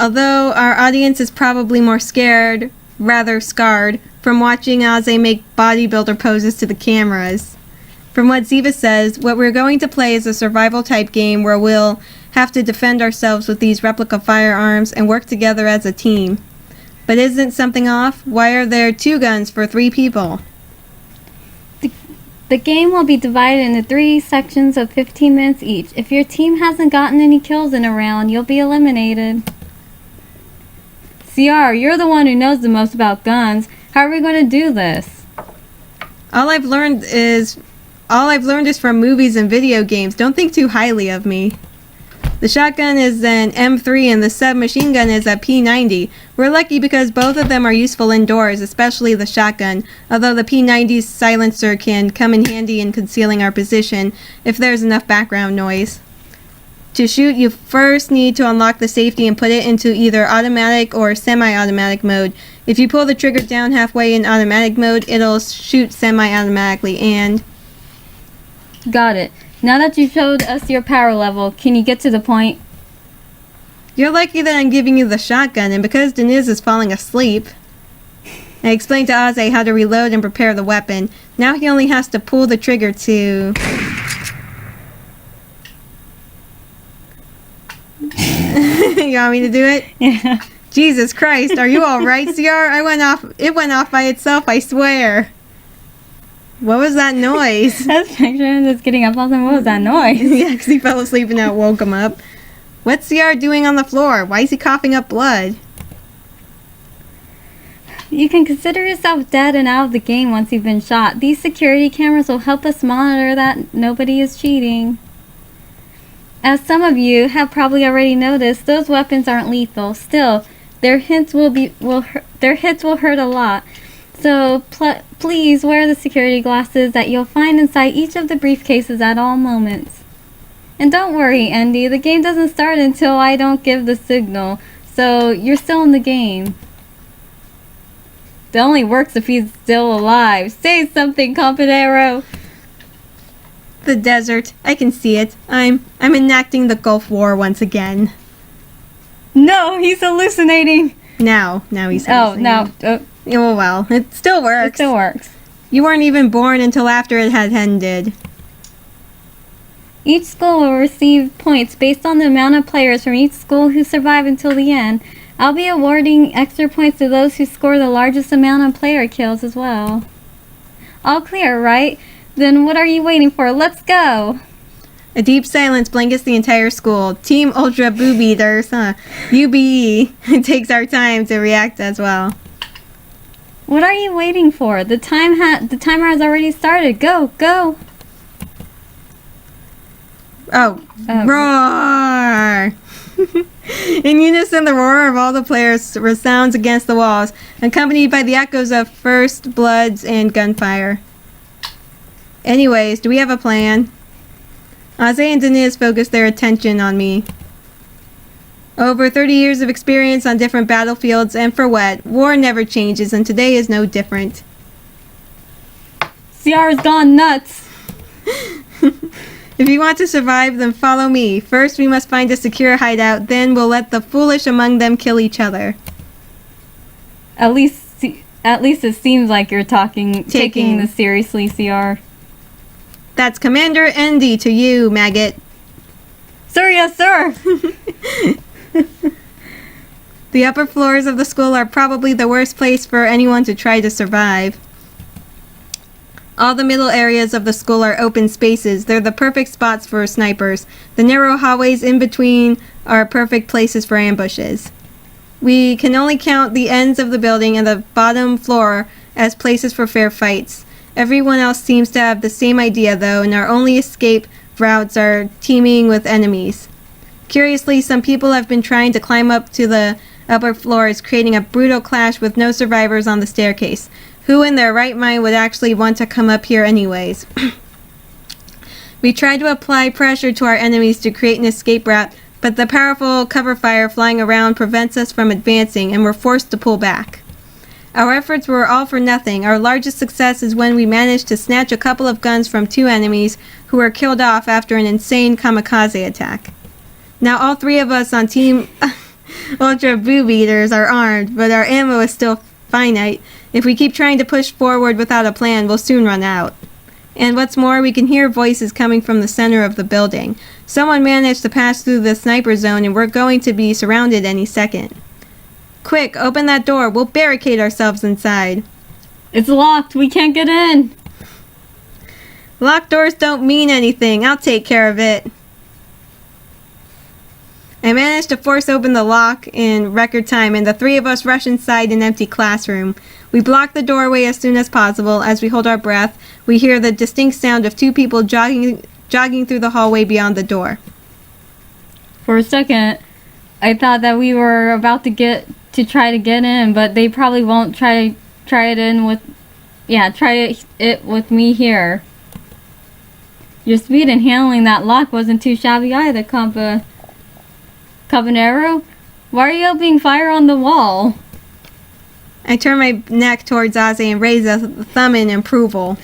Although our audience is probably more scared, rather scarred, from watching Ausse make bodybuilder poses to the cameras. From what Ziva says, what we're going to play is a survival type game where we'll have to defend ourselves with these replica firearms and work together as a team. But isn't something off? Why are there 2 guns for 3 people? The game will be divided into 3 sections of 15 minutes each. If your team hasn't gotten any kills in a round, you'll be eliminated. Ciaran, you're the one who knows the most about guns. How are we going to do this? All I've learned is from movies and video games. Don't think too highly of me. The shotgun is an M3 and the submachine gun is a P90. We're lucky because both of them are useful indoors, especially the shotgun, although the P90's silencer can come in handy in concealing our position if there's enough background noise. To shoot, you first need to unlock the safety and put it into either automatic or semi-automatic mode. If you pull the trigger down halfway in automatic mode, it'll shoot semi-automatically and... Got it. Now that you showed us your power level, can you get to the point? You're lucky that I'm giving you the shotgun, and because Deniz is falling asleep, I explained to Ausse how to reload and prepare the weapon. Now he only has to pull the trigger to... You want me to do it? Yeah. Jesus Christ, are you alright, Ciaran? It went off by itself, I swear. What was that noise? I was picturing just getting up all the time. What was that noise? Yeah, because he fell asleep and now it woke him up. What's Ciaran doing on the floor? Why is he coughing up blood? You can consider yourself dead and out of the game once you've been shot. These security cameras will help us monitor that nobody is cheating. As some of you have probably already noticed, those weapons aren't lethal. Still, their hits will hurt a lot. So please wear the security glasses that you'll find inside each of the briefcases at all moments. And don't worry, Andy, the game doesn't start until I don't give the signal, so you're still in the game. It only works if he's still alive. Say something, compadero. The desert. I can see it. I'm enacting the Gulf War once again. No, he's hallucinating. Now he's hallucinating. Oh, no. Oh, well, it still works. It still works. You weren't even born until after it had ended. Each school will receive points based on the amount of players from each school who survive until the end. I'll be awarding extra points to those who score the largest amount of player kills as well. All clear, right? Then what are you waiting for? Let's go! A deep silence blankets the entire school. Team Ultra Boob Eaters, UBE, takes our time to react as well. What are you waiting for? The timer has already started. Go! Oh, roar! In unison, the roar of all the players resounds against the walls, accompanied by the echoes of first bloods and gunfire. Anyways, do we have a plan? Ausse and Deniz focus their attention on me. Over 30 years of experience on different battlefields, and for what? War never changes, and today is no different. Ciara's gone nuts! If you want to survive, then follow me. First, we must find a secure hideout, then we'll let the foolish among them kill each other. At least it seems like you're taking this seriously, Ciaran. That's Commander Andy to you, maggot. Sir, yes, sir! The upper floors of the school are probably the worst place for anyone to try to survive. All the middle areas of the school are open spaces. They're the perfect spots for snipers. The narrow hallways in between are perfect places for ambushes. We can only count the ends of the building and the bottom floor as places for fair fights. Everyone else seems to have the same idea though, and our only escape routes are teeming with enemies. Curiously, some people have been trying to climb up to the upper floors, creating a brutal clash with no survivors on the staircase. Who in their right mind would actually want to come up here anyways? We tried to apply pressure to our enemies to create an escape route, but the powerful cover fire flying around prevents us from advancing, and we're forced to pull back. Our efforts were all for nothing. Our largest success is when we managed to snatch a couple of guns from 2 enemies who were killed off after an insane kamikaze attack. Now all 3 of us on Team ultra boob eaters are armed, but our ammo is still finite. If we keep trying to push forward without a plan, we'll soon run out. And what's more, we can hear voices coming from the center of the building. Someone managed to pass through the sniper zone and we're going to be surrounded any second. Quick, open that door. We'll barricade ourselves inside. It's locked. We can't get in. Locked doors don't mean anything. I'll take care of it. I managed to force open the lock in record time, and the three of us rush inside an empty classroom. We block the doorway as soon as possible. As we hold our breath, we hear the distinct sound of two people jogging through the hallway beyond the door. For a second, I thought that we were about to try to get in, but they probably won't try it with me here. Your speed in handling that lock wasn't too shabby either, Cabanero. Why are you opening fire on the wall? I turn my neck towards Ausse and raise a thumb in approval.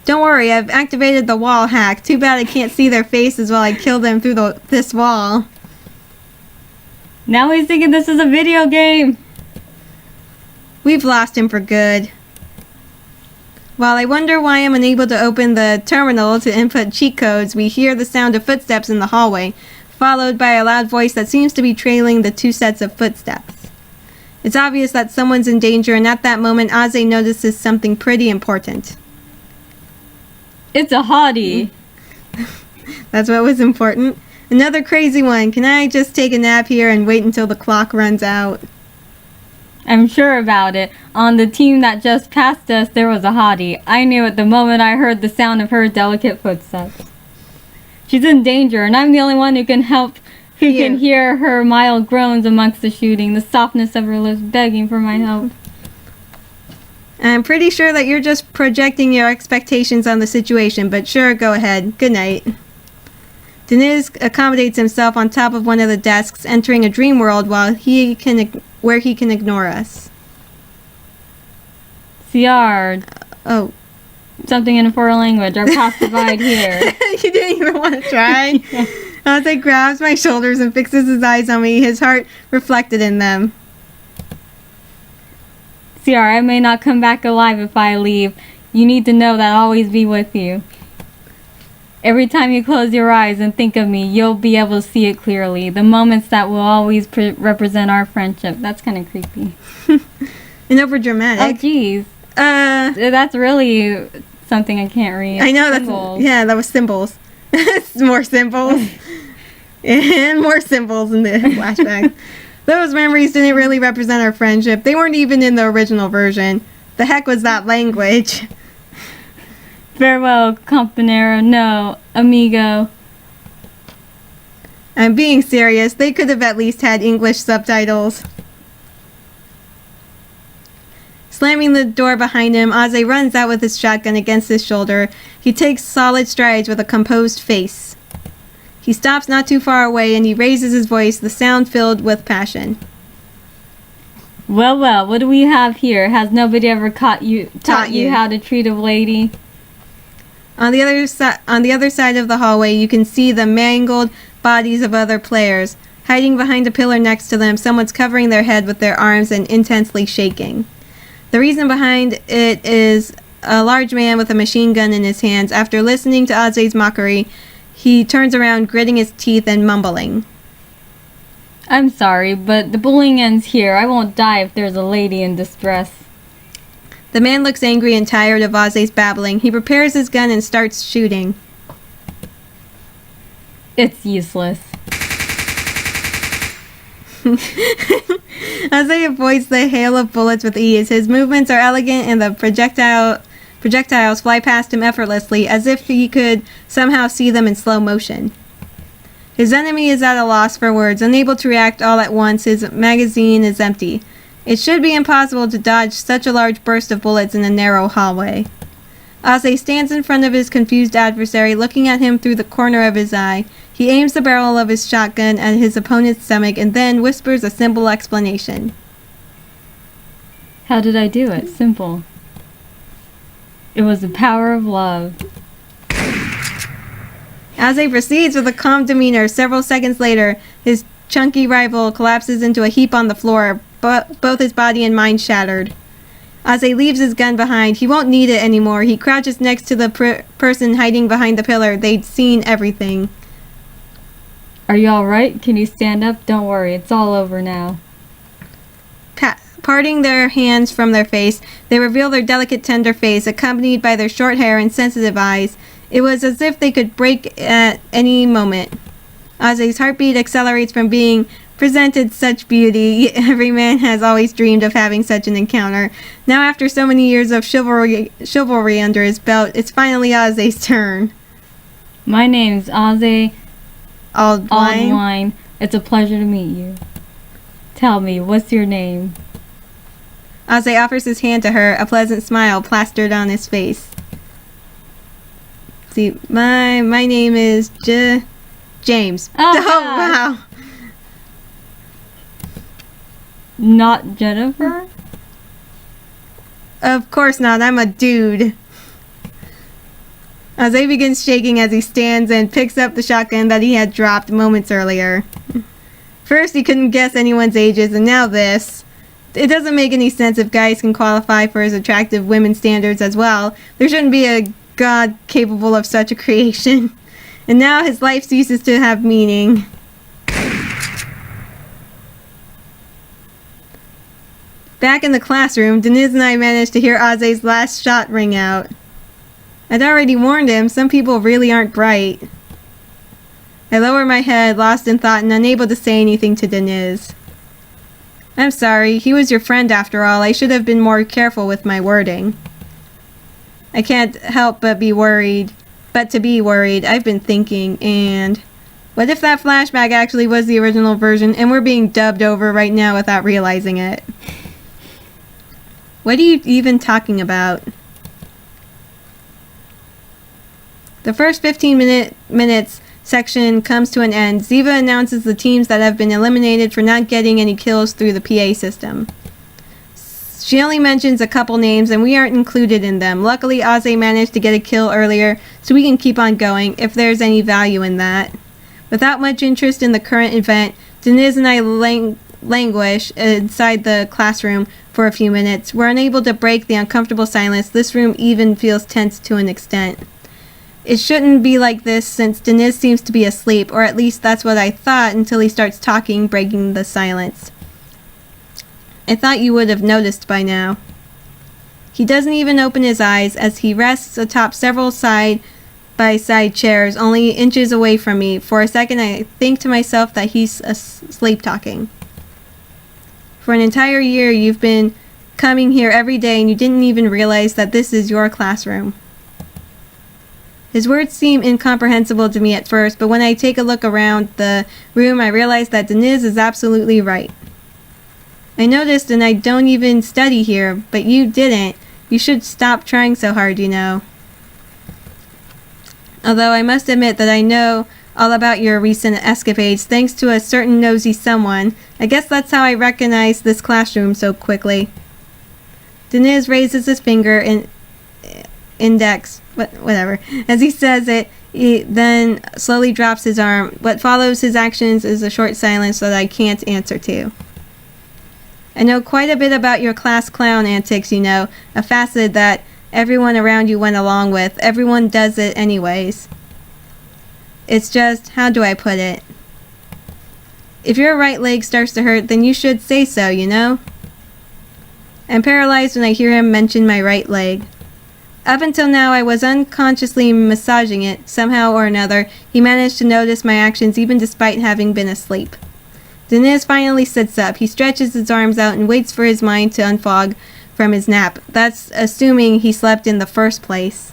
Don't worry, I've activated the wall hack. Too bad I can't see their faces while I kill them through this wall. Now he's thinking this is a video game. We've lost him for good. While I wonder why I'm unable to open the terminal to input cheat codes, we hear the sound of footsteps in the hallway, followed by a loud voice that seems to be trailing the two sets of footsteps. It's obvious that someone's in danger, and at that moment, Ausse notices something pretty important. It's a hottie. That's what was important? Another crazy one. Can I just take a nap here and wait until the clock runs out? I'm sure about it. On the team that just passed us, there was a hottie. I knew it the moment I heard the sound of her delicate footsteps. She's in danger, and I'm the only one who can hear her mild groans amongst the shooting, the softness of her lips begging for my help. I'm pretty sure that you're just projecting your expectations on the situation, but sure, go ahead. Good night. Deniz accommodates himself on top of one of the desks, entering a dream world where he can ignore us. Ciaran. Oh. Something in a foreign language. Our paths divide here. You didn't even want to try? Yeah. Ausse grabs my shoulders and fixes his eyes on me, his heart reflected in them. Ciaran, I may not come back alive if I leave. You need to know that I'll always be with you. Every time you close your eyes and think of me, you'll be able to see it clearly. The moments that will always represent our friendship. That's kind of creepy. And over dramatic. Oh, jeez. That's really something I can't read. I know, symbols. That was symbols. More symbols. And more symbols in the flashback. Those memories didn't really represent our friendship. They weren't even in the original version. The heck was that language? Farewell, compañero. No, amigo. I'm being serious. They could have at least had English subtitles. Slamming the door behind him, Ausse runs out with his shotgun against his shoulder. He takes solid strides with a composed face. He stops not too far away and he raises his voice, the sound filled with passion. Well, what do we have here? Has nobody ever taught you how to treat a lady? On the other side of the hallway, you can see the mangled bodies of other players. Hiding behind a pillar next to them, someone's covering their head with their arms and intensely shaking. The reason behind it is a large man with a machine gun in his hands. After listening to Ausse's mockery, he turns around, gritting his teeth and mumbling. I'm sorry, but the bullying ends here. I won't die if there's a lady in distress. The man looks angry and tired of Ausse's babbling. He prepares his gun and starts shooting. It's useless. Ausse avoids the hail of bullets with ease. His movements are elegant and the projectiles fly past him effortlessly, as if he could somehow see them in slow motion. His enemy is at a loss for words. Unable to react all at once, his magazine is empty. It should be impossible to dodge such a large burst of bullets in a narrow hallway. Ausse stands in front of his confused adversary, looking at him through the corner of his eye. He aims the barrel of his shotgun at his opponent's stomach and then whispers a simple explanation. How did I do it? Simple. It was the power of love. Ausse proceeds with a calm demeanor. Several seconds later, his chunky rival collapses into a heap on the floor, both his body and mind shattered. Ausse leaves his gun behind. He won't need it anymore. He crouches next to the person hiding behind the pillar. They'd seen everything. Are you alright? Can you stand up? Don't worry, it's all over now. Parting their hands from their face, they reveal their delicate, tender face, accompanied by their short hair and sensitive eyes. It was as if they could break at any moment. Ausse's heartbeat accelerates from being presented such beauty. Every man has always dreamed of having such an encounter. Now, after so many years of chivalry under his belt, it's finally Ausse's turn. My name's Ausse Aldwine. Aldwine. It's a pleasure to meet you. Tell me, what's your name? Ausse offers his hand to her, a pleasant smile plastered on his face. See, my name is James. Oh, Wow. Not Jennifer? Of course not. I'm a dude. Ausse begins shaking as he stands and picks up the shotgun that he had dropped moments earlier. First, he couldn't guess anyone's ages, and now this. It doesn't make any sense if guys can qualify for his attractive women standards as well. There shouldn't be a god capable of such a creation. And now his life ceases to have meaning. Back in the classroom, Deniz and I managed to hear Ausse's last shot ring out. I'd already warned him, some people really aren't bright. I lower my head, lost in thought and unable to say anything to Deniz. I'm sorry, he was your friend after all. I should have been more careful with my wording. I can't help but be worried. But to be worried, I've been thinking, and what if that flashback actually was the original version and we're being dubbed over right now without realizing it? What are you even talking about? The first 15 minutes section comes to an end. Ziva announces the teams that have been eliminated for not getting any kills through the PA system. She only mentions a couple names and we aren't included in them. Luckily, Ausse managed to get a kill earlier, so we can keep on going if there's any value in that. Without much interest in the current event, Deniz and I languish inside the classroom for a few minutes. We're unable to break the uncomfortable silence. This room even feels tense to an extent. It shouldn't be like this since Deniz seems to be asleep, or at least that's what I thought until he starts talking, breaking the silence. I thought you would have noticed by now. He doesn't even open his eyes as he rests atop several side-by-side chairs only inches away from me. For a second I think to myself that he's sleep-talking. For an entire year you've been coming here every day and you didn't even realize that this is your classroom. His words seem incomprehensible to me at first, but when I take a look around the room, I realize that Deniz is absolutely right. I noticed and I don't even study here, but you didn't. You should stop trying so hard, you know. Although I must admit that I know all about your recent escapades thanks to a certain nosy someone. I guess that's how I recognize this classroom so quickly. Deniz raises his finger and index, whatever. As he says it, he then slowly drops his arm. What follows his actions is a short silence that I can't answer to. I know quite a bit about your class clown antics, you know, a facet that everyone around you went along with. Everyone does it anyways. It's just, how do I put it? If your right leg starts to hurt, then you should say so, you know? I'm paralyzed when I hear him mention my right leg. Up until now, I was unconsciously massaging it. Somehow or another, he managed to notice my actions even despite having been asleep. Deniz finally sits up. He stretches his arms out and waits for his mind to unfog from his nap. That's assuming he slept in the first place.